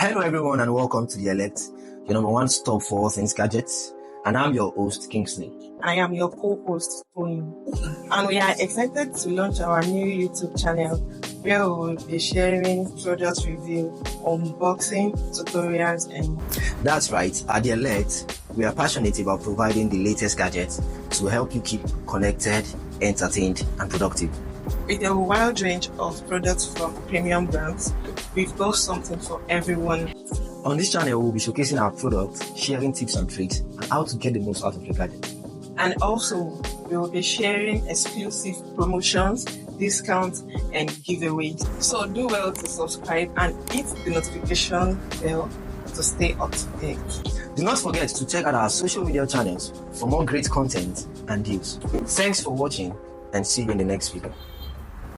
Hello everyone and welcome to the Elect, your number one stop for all things gadgets. And I'm your host, Kingsley. I am your co-host, Tony. And we are excited to launch our new YouTube channel where we will be sharing product review, unboxing, tutorials, and... That's right, at the Elect, we are passionate about providing the latest gadgets to help you keep connected, entertained, and productive. With a wide range of products from premium brands, we've got something for everyone. On this channel, we'll be showcasing our products, sharing tips and tricks, and how to get the most out of your gadget. And also, we will be sharing exclusive promotions, discounts, and giveaways. So do well to subscribe and hit the notification bell to stay up to date. Do not forget to check out our social media channels for more great content and deals. Thanks for watching and see you in the next video.